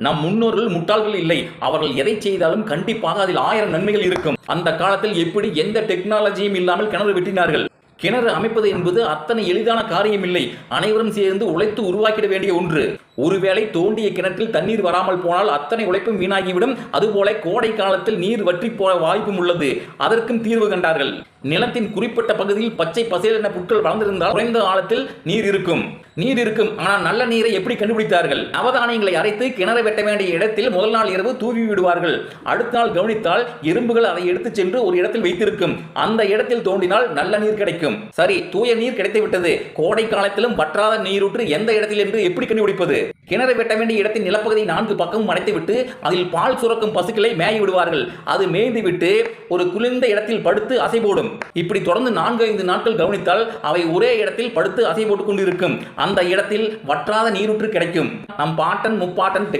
நம் முன்னோர்கள் முட்டாள்கள் இல்லை. அவர்கள் எதை செய்தாலும் கண்டிப்பாக அதில் 1000 நன்மைகள் இருக்கும். அந்த காலத்தில் எப்படி எந்த டெக்னாலஜியும் இல்லாமல் கிணறு வெட்டினார்கள். கிணறு அமைப்பது என்பது அத்தனை எளிதான காரியம் இல்லை. அனைவரும் சேர்ந்து உழைத்து உருவாக்கிட வேண்டிய ஒன்று. ஒருவேளை தோண்டிய கிணற்றில் தண்ணீர் வராமல் போனால் அத்தனை உழைப்பும் வீணாகிவிடும். அதுபோல கோடை காலத்தில் நீர் வற்றி போக வாய்ப்பும் உள்ளது. அதற்கும் தீர்வு கண்டார்கள். நிலத்தின் குறிப்பிட்ட பகுதியில் பச்சை பசேலென புற்கள் வளர்ந்திருந்தால் குறைந்த ஆழத்தில் நீர் இருக்கும். ஆனால் நல்ல நீரை எப்படி கண்டுபிடித்தார்கள்? நவதானியங்களை அரைத்து கிணறு வெட்ட வேண்டிய இடத்தில் முதல் நாள் இரவு தூவி விடுவார்கள். அடுத்த நாள் கவனித்தால் எறும்புகள் அதை எடுத்துச் சென்று ஒரு இடத்தில் வைத்திருக்கும். அந்த இடத்தில் தோண்டினால் நல்ல நீர் கிடைக்கும். சரி, தூய நீர் கிடைத்து விட்டது. கோடை காலத்திலும் வற்றாத நீரூற்று எந்த இடத்தில் என்று எப்படி கண்டுபிடிப்பது? கிணறு வெட்ட வேண்டிய இடத்தின் நிலப்பகுதி 4 பக்கமும் அடைத்துவிட்டு அதில் பால் சுரக்கும் பசுக்களை மேய விடுவார்கள். அது மேய்ந்து விட்டு ஒரு குளிர்ந்த இடத்தில் படுத்து அசை போடும். இப்படி தொடர்ந்து 4-5 நாட்கள் கவனித்தால் அவை ஒரே இடத்தில் படுத்து அசை போட்டுக் கொண்டிருக்கும். அந்த இடத்தில் வற்றாத நீரூற்று கிடைக்கும். நம் பாட்டன் முப்பாட்டன்